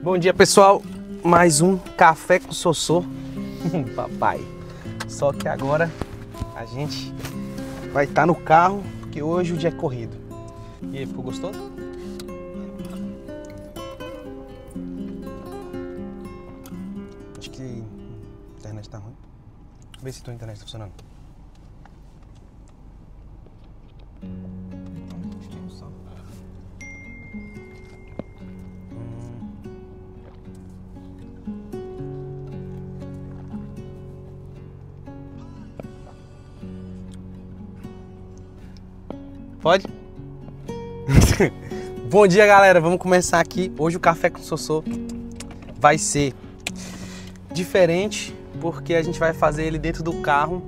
Bom dia, pessoal. Mais um café com Sossô. Papai. Só que agora a gente vai estar no carro, porque hoje o dia é corrido. E aí, ficou gostoso? Acho que a internet tá ruim. Vê se tua internet tá funcionando. Pode? Bom dia, galera. Vamos começar aqui. Hoje o café com Sossô vai ser diferente, porque a gente vai fazer ele dentro do carro.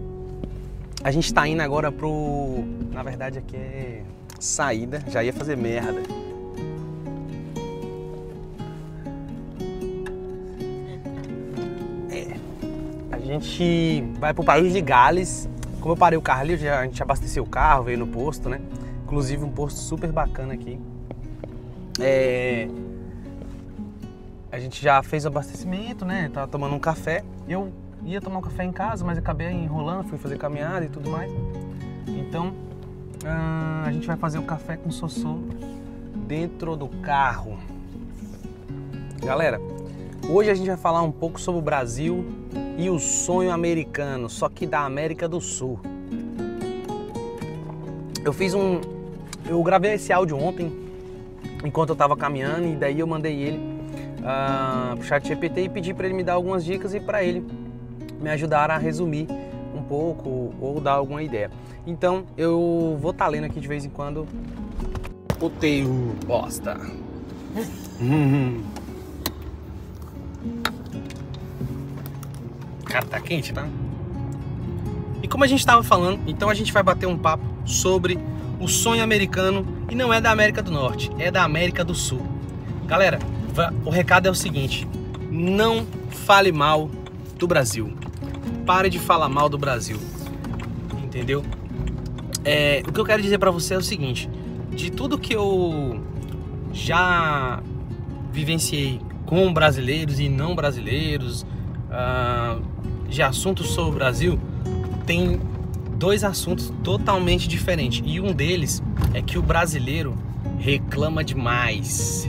A gente tá indo agora pro... Na verdade aqui é saída. Já ia fazer merda. A gente vai pro país de Gales. Como eu parei o carro ali, a gente abasteceu o carro, veio no posto, né? Inclusive um posto super bacana aqui. A gente já fez o abastecimento, né? Tava tomando um café. Eu ia tomar um café em casa, mas acabei enrolando, fui fazer caminhada e tudo mais. Então, a gente vai fazer o café com Sossô dentro do carro. Galera, hoje a gente vai falar um pouco sobre o Brasil e o sonho americano, só que da América do Sul. Eu gravei esse áudio ontem, enquanto eu tava caminhando, e daí eu mandei ele pro ChatGPT e pedi para ele me dar algumas dicas e para ele me ajudar a resumir um pouco ou dar alguma ideia. Então eu vou estar lendo aqui de vez em quando o teu bosta. Cara, tá quente, tá? E como a gente tava falando, então a gente vai bater um papo sobre o sonho americano, e não é da América do Norte, é da América do Sul. Galera, o recado é o seguinte: não fale mal do Brasil. Pare de falar mal do Brasil. Entendeu? O que eu quero dizer pra você é o seguinte: de tudo que eu já vivenciei com brasileiros e não brasileiros, de assuntos sobre o Brasil, tem dois assuntos totalmente diferentes. E um deles é que o brasileiro reclama demais.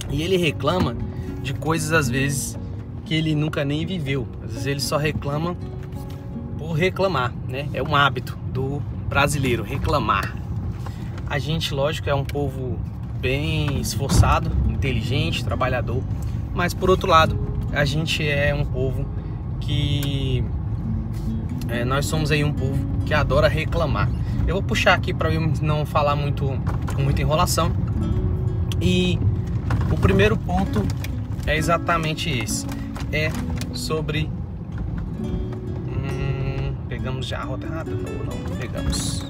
E ele reclama de coisas, às vezes, que ele nunca nem viveu. Às vezes ele só reclama por reclamar, né? É um hábito do brasileiro, reclamar. A gente, lógico, é um povo bem esforçado, inteligente, trabalhador. Mas, por outro lado, a gente é um povo que... nós somos aí um povo que adora reclamar. Eu vou puxar aqui para eu não falar com muita enrolação. E o primeiro ponto é exatamente esse. É sobre... pegamos já a rota errada? Não pegamos.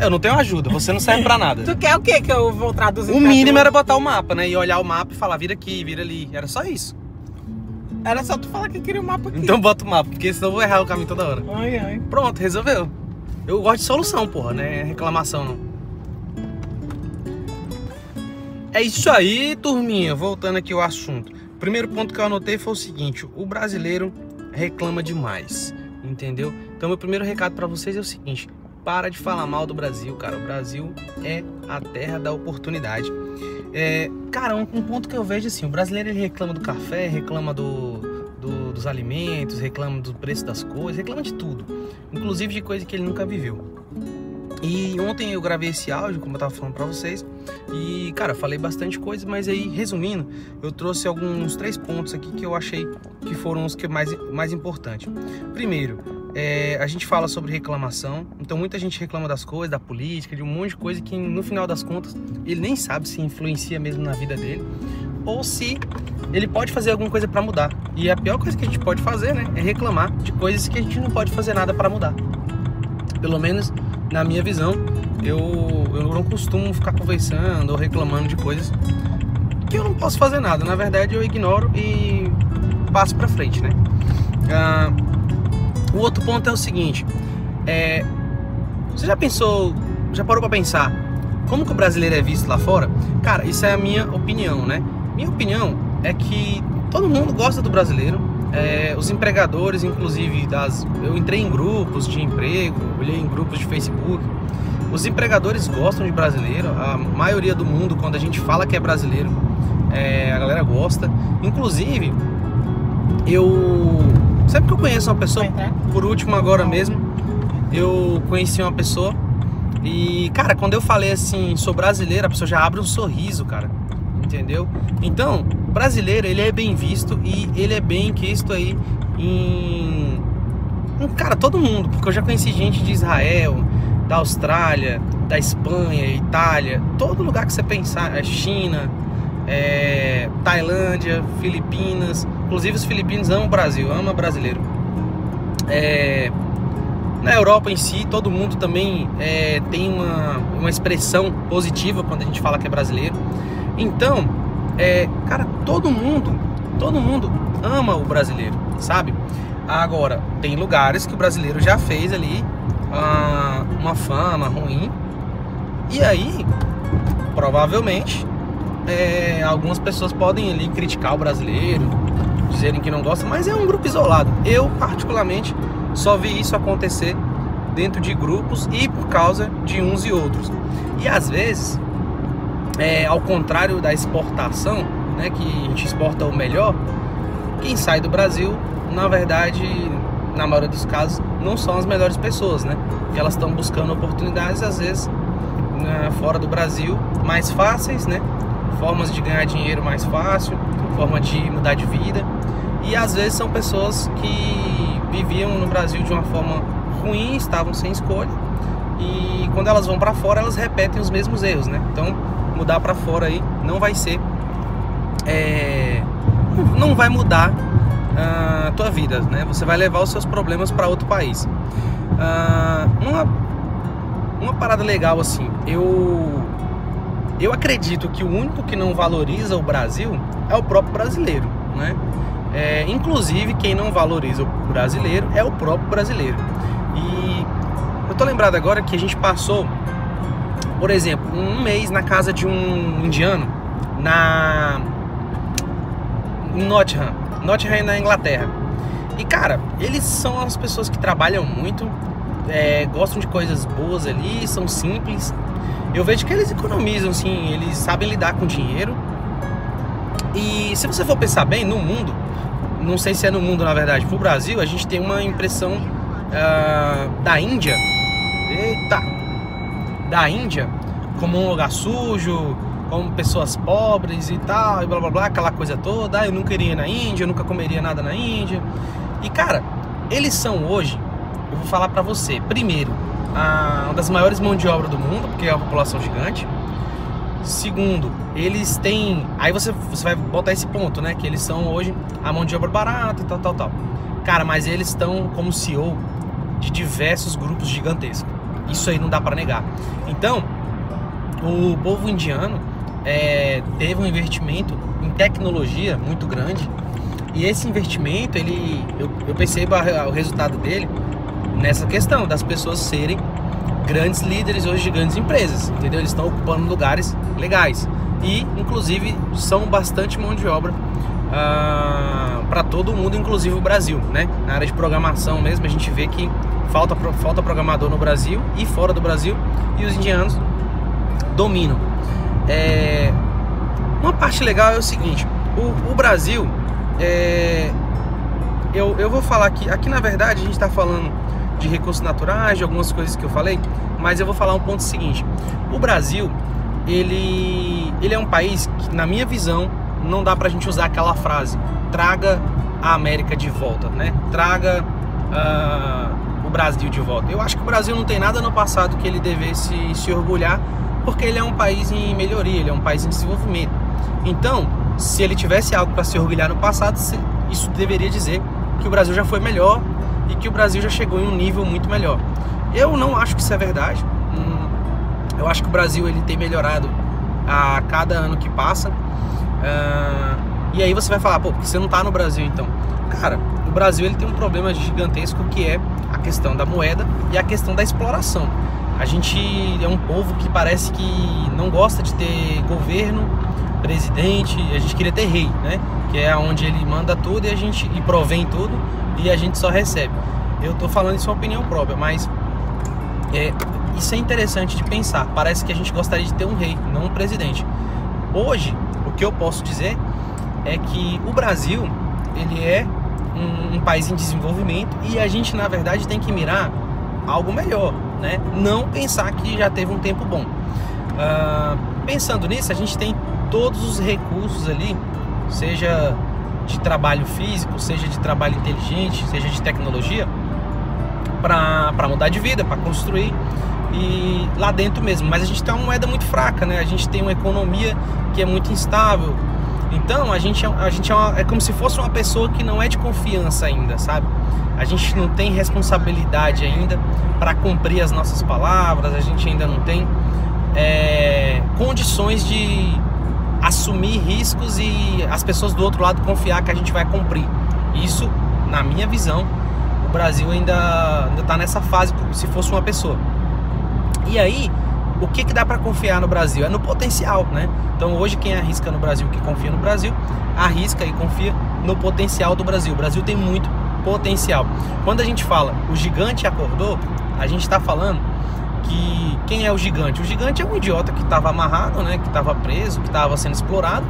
Eu não tenho ajuda, você não serve pra nada. Tu quer o que que eu vou traduzir? O mínimo era botar o mapa, né? E olhar o mapa e falar, vira aqui, vira ali. Era só isso. Era só tu falar que queria o mapa aqui. Então bota o mapa, porque senão eu vou errar o caminho toda hora. Ai. Pronto, resolveu. Eu gosto de solução, porra, né? Reclamação não. É isso aí, turminha. Voltando aqui ao assunto. O primeiro ponto que eu anotei foi o seguinte: o brasileiro reclama demais, entendeu? Então meu primeiro recado pra vocês é o seguinte: para de falar mal do Brasil, cara. O Brasil é a terra da oportunidade. Cara, um ponto que eu vejo assim: o brasileiro ele reclama do café, reclama dos alimentos, reclama do preço das coisas, reclama de tudo, inclusive de coisa que ele nunca viveu. E ontem eu gravei esse áudio, como eu tava falando pra vocês, e cara, falei bastante coisa, mas aí, resumindo, eu trouxe alguns 3 pontos aqui que eu achei que foram os que mais importantes. Primeiro, a gente fala sobre reclamação. Então muita gente reclama das coisas, da política, de um monte de coisa que no final das contas ele nem sabe se influencia mesmo na vida dele, ou se ele pode fazer alguma coisa pra mudar. E a pior coisa que a gente pode fazer, né, é reclamar de coisas que a gente não pode fazer nada pra mudar. Pelo menos na minha visão, eu não costumo ficar conversando ou reclamando de coisas que eu não posso fazer nada. Na verdade eu ignoro e passo pra frente, né? O outro ponto é o seguinte: você já parou pra pensar Como que o brasileiro é visto lá fora? Cara, isso é a minha opinião, né? Minha opinião é que todo mundo gosta do brasileiro. Os empregadores, inclusive, eu entrei em grupos de emprego, olhei em grupos de Facebook. Os empregadores gostam de brasileiro. A maioria do mundo, quando a gente fala que é brasileiro, a galera gosta. Inclusive, sempre que eu conheço uma pessoa, por último agora mesmo, eu conheci uma pessoa e, cara, quando eu falei assim, sou brasileiro, a pessoa já abre um sorriso, cara, entendeu? Então, brasileiro, ele é bem visto e ele é bem quisto aí em cara, todo mundo, porque eu já conheci gente de Israel, da Austrália, da Espanha, Itália, todo lugar que você pensar, China, Tailândia, Filipinas. Inclusive os filipinos amam o Brasil, amam brasileiro. Na Europa em si, todo mundo também tem uma expressão positiva quando a gente fala que é brasileiro. Então, cara, todo mundo ama o brasileiro, sabe? Agora, tem lugares que o brasileiro já fez ali uma fama ruim. E aí, provavelmente, algumas pessoas podem ali criticar o brasileiro, dizerem que não gostam, mas é um grupo isolado. Eu, particularmente, só vi isso acontecer dentro de grupos e por causa de uns e outros. E às vezes, ao contrário da exportação, né, que a gente exporta o melhor, quem sai do Brasil, na verdade, na maioria dos casos, não são as melhores pessoas, né? Porque elas estão buscando oportunidades, às vezes, fora do Brasil, mais fáceis, né? Formas de ganhar dinheiro mais fácil, forma de mudar de vida. E às vezes são pessoas que viviam no Brasil de uma forma ruim, estavam sem escolha, e quando elas vão para fora, elas repetem os mesmos erros, né? Então, mudar para fora aí não vai ser, não vai mudar a tua vida, né? Você vai levar os seus problemas para outro país. Uma parada legal assim, eu acredito que o único que não valoriza o Brasil é o próprio brasileiro, né? Inclusive, quem não valoriza o brasileiro é o próprio brasileiro. E eu tô lembrado agora que a gente passou, por exemplo, um mês na casa de um indiano em Nottingham na Inglaterra. E, cara, eles são as pessoas que trabalham muito, gostam de coisas boas ali, são simples. Eu vejo que eles economizam, sim, eles sabem lidar com dinheiro. E se você for pensar bem, no mundo, não sei se é no mundo na verdade, pro Brasil, a gente tem uma impressão da Índia, da Índia como um lugar sujo, como pessoas pobres e tal, e blá blá blá, aquela coisa toda. Eu nunca iria na Índia, eu nunca comeria nada na Índia. E, cara, eles são hoje, eu vou falar pra você, primeiro, uma das maiores mãos de obra do mundo, porque é uma população gigante. Segundo, eles têm, aí você vai botar esse ponto, né, que eles são hoje a mão de obra barata e tal. Cara, mas eles estão como CEO de diversos grupos gigantescos. Isso aí não dá pra negar. Então, o povo indiano teve um investimento em tecnologia muito grande. E esse investimento, eu percebo o resultado dele nessa questão das pessoas serem grandes líderes hoje de grandes empresas, entendeu? Eles estão ocupando lugares legais e, inclusive, são bastante mão de obra para todo mundo, inclusive o Brasil, né? Na área de programação mesmo, a gente vê que falta programador no Brasil e fora do Brasil, e os indianos dominam. Uma parte legal é o seguinte: o Brasil, eu vou falar aqui na verdade a gente está falando de recursos naturais, de algumas coisas que eu falei, mas eu vou falar um ponto seguinte: o Brasil, ele é um país que, na minha visão, não dá pra gente usar aquela frase, traga a América de volta, né? Traga o Brasil de volta. Eu acho que o Brasil não tem nada no passado que ele devesse se orgulhar, porque ele é um país em melhoria, ele é um país em desenvolvimento. Então, se ele tivesse algo para se orgulhar no passado, isso deveria dizer que o Brasil já foi melhor e que o Brasil já chegou em um nível muito melhor. Eu não acho que isso é verdade. Eu acho que o Brasil ele tem melhorado a cada ano que passa. E aí você vai falar, pô, porque você não tá no Brasil então? Cara, o Brasil ele tem um problema gigantesco, que é a questão da moeda e a questão da exploração. A gente é um povo que parece que não gosta de ter governo, presidente. A gente queria ter rei, né? Que é onde ele manda tudo e provém tudo e a gente só recebe. Eu tô falando isso é uma opinião própria, mas isso é interessante de pensar. Parece que a gente gostaria de ter um rei, não um presidente. Hoje, o que eu posso dizer é que o Brasil, ele é um país em desenvolvimento e a gente, na verdade, tem que mirar algo melhor, né? Não pensar que já teve um tempo bom. Pensando nisso, a gente tem todos os recursos ali, seja de trabalho físico, seja de trabalho inteligente, seja de tecnologia, para mudar de vida, para construir e lá dentro mesmo. Mas a gente tem uma moeda muito fraca, né? A gente tem uma economia que é muito instável. Então a gente é como se fosse uma pessoa que não é de confiança ainda, sabe? A gente não tem responsabilidade ainda para cumprir as nossas palavras. A gente ainda não tem condições de assumir riscos e as pessoas do outro lado confiar que a gente vai cumprir. Isso, na minha visão, o Brasil ainda está nessa fase como se fosse uma pessoa. E aí, o que dá para confiar no Brasil? É no potencial, né? Então hoje quem arrisca no Brasil, que confia no Brasil, arrisca e confia no potencial do Brasil. O Brasil tem muito potencial. Quando a gente fala o gigante acordou, a gente está falando que quem é o gigante? O gigante é um idiota que estava amarrado, né? Que estava preso, que estava sendo explorado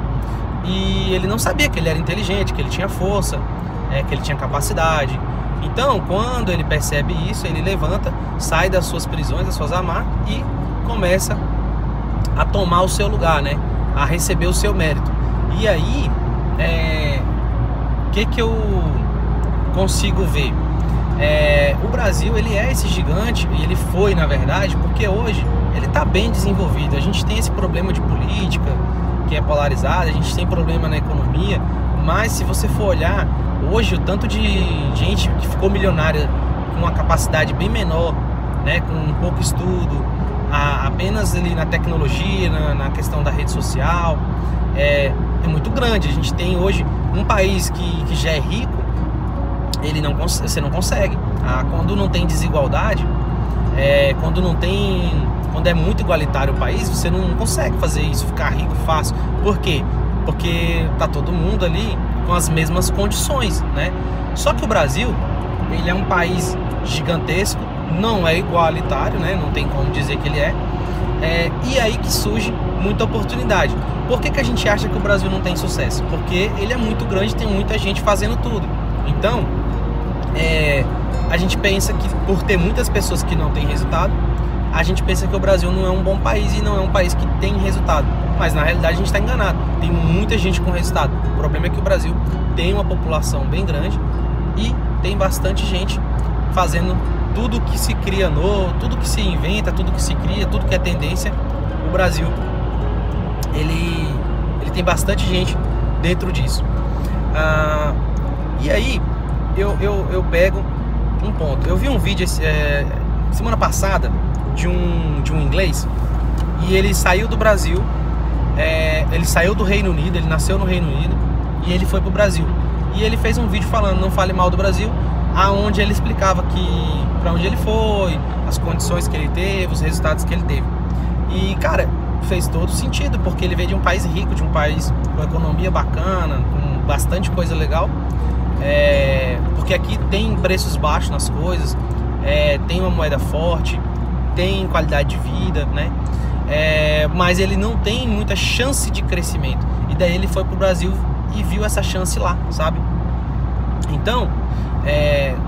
e ele não sabia que ele era inteligente, que ele tinha força, que ele tinha capacidade. Então, quando ele percebe isso, ele levanta, sai das suas prisões, das suas amarras e começa a tomar o seu lugar, né? A receber o seu mérito. E aí, que eu consigo ver? O Brasil, ele é esse gigante, e ele foi, na verdade, porque hoje ele está bem desenvolvido. A gente tem esse problema de política, que é polarizada, a gente tem problema na economia, mas se você for olhar, hoje o tanto de gente que ficou milionária com uma capacidade bem menor, né, com pouco estudo, apenas ali na tecnologia, na questão da rede social, é muito grande. A gente tem hoje um país que já é rico, você não consegue. Quando não tem desigualdade, quando é muito igualitário o país, você não consegue fazer isso, ficar rico fácil. Por quê? Porque tá todo mundo ali com as mesmas condições, né? Só que o Brasil, ele é um país gigantesco, não é igualitário, né? Não tem como dizer que ele é. E aí que surge muita oportunidade. Por que a gente acha que o Brasil não tem sucesso? Porque ele é muito grande, tem muita gente fazendo tudo. Então, a gente pensa que por ter muitas pessoas que não têm resultado, a gente pensa que o Brasil não é um bom país e não é um país que tem resultado. Mas na realidade a gente está enganado. Tem muita gente com resultado. O problema é que o Brasil tem uma população bem grande e tem bastante gente fazendo tudo que se cria novo, tudo que se inventa, tudo que se cria, tudo que é tendência. O Brasil, ele tem bastante gente dentro disso. E aí eu pego um ponto. Eu vi um vídeo semana passada de um inglês, e ele saiu do Brasil, ele saiu do Reino Unido, ele nasceu no Reino Unido e ele foi pro Brasil. E ele fez um vídeo falando, não fale mal do Brasil, aonde ele explicava que para onde ele foi, as condições que ele teve, os resultados que ele teve. E cara, fez todo sentido, porque ele veio de um país rico, de um país com economia bacana, com bastante coisa legal. Porque aqui tem preços baixos nas coisas, tem uma moeda forte, tem qualidade de vida, né? Mas ele não tem muita chance de crescimento. E daí ele foi pro Brasil e viu essa chance lá, sabe? Então,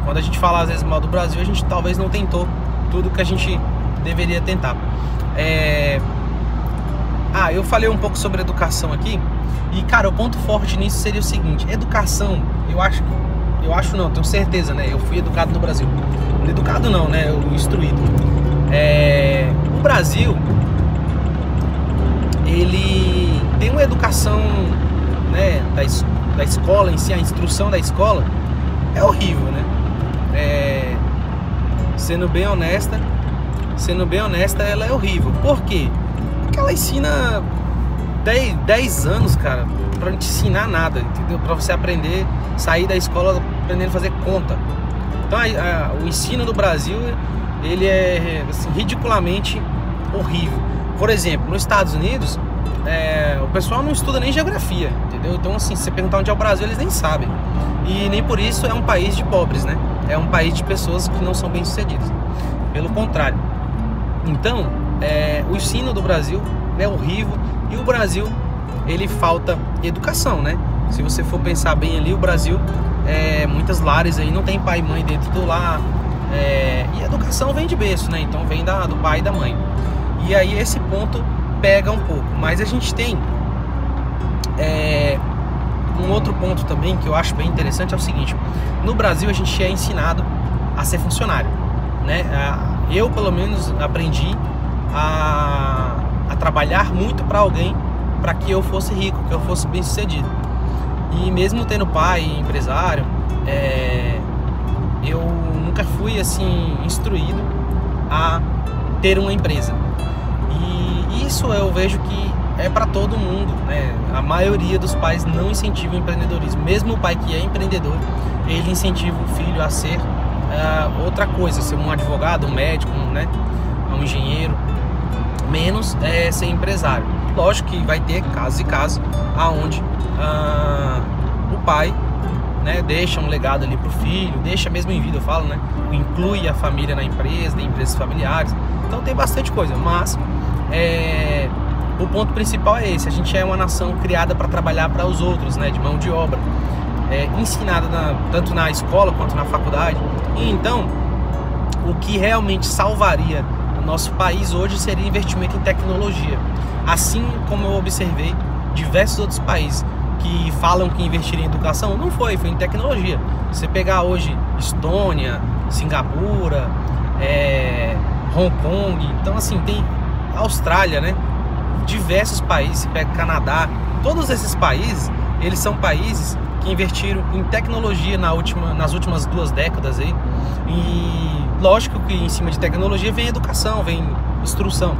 quando a gente fala às vezes mal do Brasil, a gente talvez não tentou tudo que a gente deveria tentar. Eu falei um pouco sobre educação aqui. E cara, o ponto forte nisso seria o seguinte: educação, eu acho não, tenho certeza, né? Eu fui educado no Brasil. Educado não, né? Eu instruído. O Brasil, ele tem uma educação, né, da escola em si, a instrução da escola é horrível, né? Sendo bem honesta, ela é horrível. Por quê? Porque ela ensina 10 anos, cara, pra não te ensinar nada, entendeu? Pra você aprender, sair da escola aprendendo a fazer conta. Então o ensino do Brasil ele é assim, ridiculamente horrível. Por exemplo, nos Estados Unidos, o pessoal não estuda nem geografia, entendeu? Então, assim, se você perguntar onde é o Brasil, eles nem sabem. E nem por isso é um país de pobres, né? É um país de pessoas que não são bem-sucedidas. Pelo contrário. Então, o ensino do Brasil é horrível e o Brasil, ele falta educação, né? Se você for pensar bem ali, o Brasil, muitas lares aí não tem pai e mãe dentro do lar, e a educação vem de berço, né? Então vem do pai e da mãe. E aí esse ponto pega um pouco, mas a gente tem um outro ponto também que eu acho bem interessante, é o seguinte: no Brasil a gente é ensinado a ser funcionário, né? Eu pelo menos aprendi a trabalhar muito para alguém, para que eu fosse rico, que eu fosse bem sucedido. E mesmo tendo pai empresário, eu nunca fui assim instruído a ter uma empresa. E isso eu vejo que é para todo mundo, né? A maioria dos pais não incentiva o empreendedorismo. Mesmo o pai que é empreendedor, ele incentiva o filho a ser outra coisa, ser um advogado, um médico, né? Um engenheiro, menos ser empresário. Lógico que vai ter casos e casos aonde o pai, né, deixa um legado ali pro filho, deixa mesmo em vida, eu falo, né? Inclui a família na empresa, tem empresas familiares. Então tem bastante coisa, mas o ponto principal é esse: a gente é uma nação criada para trabalhar para os outros, né, de mão de obra, ensinada tanto na escola quanto na faculdade. E então, o que realmente salvaria o nosso país hoje seria investimento em tecnologia. Assim como eu observei diversos outros países que falam que investiram em educação, não foi em tecnologia. Você pegar hoje Estônia, Singapura, Hong Kong, então assim, tem Austrália, né? Diversos países, você pega Canadá, todos esses países, eles são países que investiram em tecnologia nas últimas 2 décadas aí. E lógico que em cima de tecnologia vem educação, vem instrução,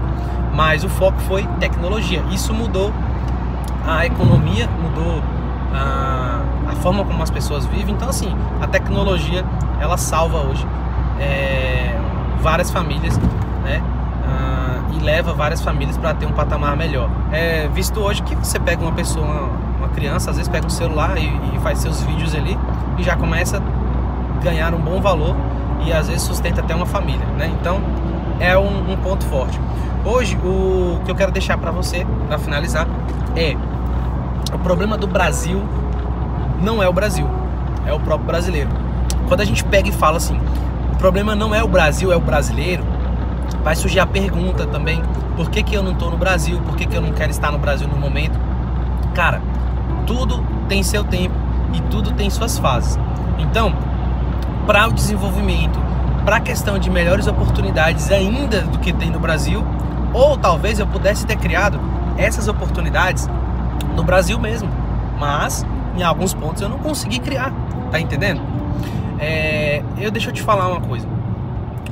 mas o foco foi tecnologia. Isso mudou a economia, mudou a forma como as pessoas vivem. Então assim, a tecnologia, ela salva hoje várias famílias, né? E leva várias famílias para ter um patamar melhor. Visto hoje que você pega uma pessoa, uma criança, às vezes pega um celular e faz seus vídeos ali e já começa a ganhar um bom valor e às vezes sustenta até uma família, né? Então é um ponto forte. Hoje o que eu quero deixar para você, para finalizar, o problema do Brasil não é o Brasil, é o próprio brasileiro. Quando a gente pega e fala assim, o problema não é o Brasil, é o brasileiro, vai surgir a pergunta também: por que eu não estou no Brasil? Por que eu não quero estar no Brasil no momento? Cara, tudo tem seu tempo e tudo tem suas fases. Então, para o desenvolvimento, para a questão de melhores oportunidades ainda do que tem no Brasil, ou talvez eu pudesse ter criado essas oportunidades no Brasil mesmo, mas em alguns pontos eu não consegui criar, tá entendendo? Deixa eu te falar uma coisa.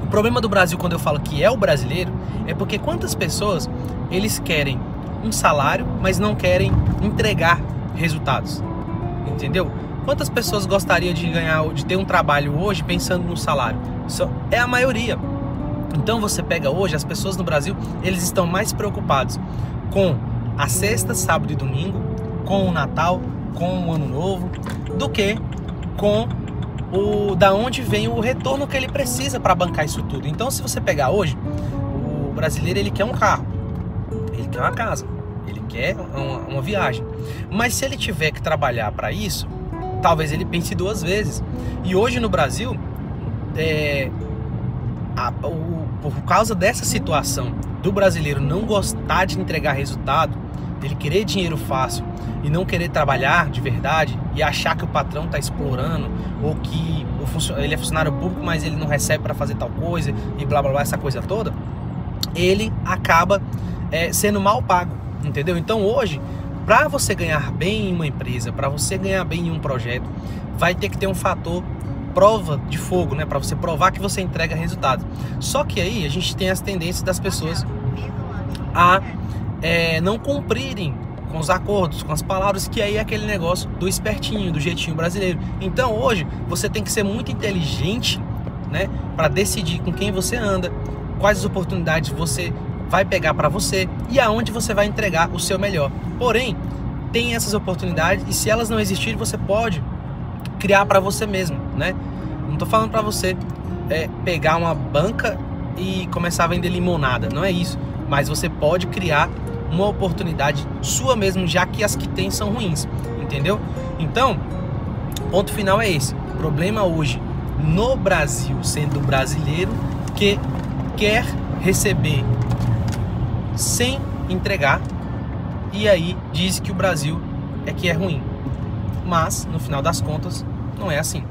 O problema do Brasil, quando eu falo que é o brasileiro, é porque quantas pessoas eles querem um salário, mas não querem entregar resultados, entendeu? Quantas pessoas gostariam de ter um trabalho hoje pensando no salário? É a maioria. Então você pega hoje, as pessoas no Brasil, eles estão mais preocupados com a sexta, sábado e domingo, com o Natal, com o Ano Novo, do que com da onde vem o retorno que ele precisa para bancar isso tudo. Então, se você pegar hoje, o brasileiro, ele quer um carro, ele quer uma casa, ele quer uma viagem. Mas se ele tiver que trabalhar para isso, talvez ele pense 2 vezes. E hoje no Brasil, por causa dessa situação do brasileiro não gostar de entregar resultado, ele querer dinheiro fácil e não querer trabalhar de verdade e achar que o patrão está explorando, ou que ele é funcionário público, mas ele não recebe para fazer tal coisa e blá blá blá, essa coisa toda, ele acaba sendo mal pago, entendeu? Então hoje, para você ganhar bem em uma empresa, para você ganhar bem em um projeto, vai ter que ter um fator prova de fogo, né? Para você provar que você entrega resultado. Só que aí a gente tem as tendências das pessoas a não cumprirem com os acordos, com as palavras, que aí é aquele negócio do espertinho, do jeitinho brasileiro. Então hoje você tem que ser muito inteligente né? Para decidir com quem você anda, quais as oportunidades você vai pegar para você e aonde você vai entregar o seu melhor. Porém, tem essas oportunidades e se elas não existirem, você pode criar para você mesmo, né? Não tô falando para você pegar uma banca e começar a vender limonada, não é isso. Mas você pode criar uma oportunidade sua mesmo, já que as que tem são ruins, entendeu? Então, ponto final é esse. O problema hoje no Brasil, sendo brasileiro que quer receber sem entregar, e aí diz que o Brasil é ruim. Mas, no final das contas, não é assim.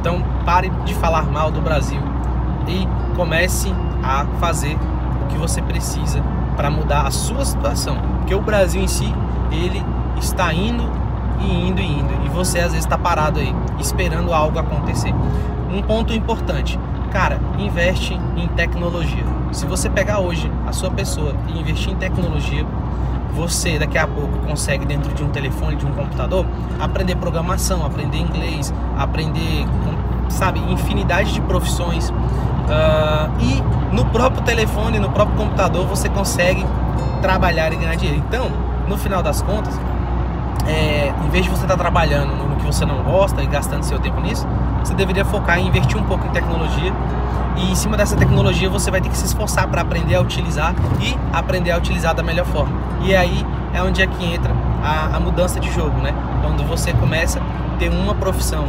Então, pare de falar mal do Brasil e comece a fazer o que você precisa para mudar a sua situação. Porque o Brasil em si, ele está indo e indo e indo. E você, às vezes, está parado aí, esperando algo acontecer. Um ponto importante. Cara, investe em tecnologia. Se você pegar hoje a sua pessoa e investir em tecnologia, você daqui a pouco consegue dentro de um telefone, de um computador, aprender programação, aprender inglês, aprender, sabe, infinidade de profissões. E no próprio telefone, no próprio computador, você consegue trabalhar e ganhar dinheiro. Então, no final das contas, em vez de você estar trabalhando no que você não gosta e gastando seu tempo nisso, você deveria focar em investir um pouco em tecnologia. E em cima dessa tecnologia você vai ter que se esforçar para aprender a utilizar e aprender a utilizar da melhor forma. E aí é onde é que entra a mudança de jogo, né? Quando você começa a ter uma profissão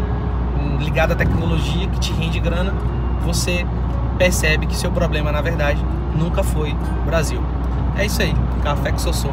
ligada à tecnologia que te rende grana, você percebe que seu problema, na verdade, nunca foi o Brasil. É isso aí. Café com Sossô.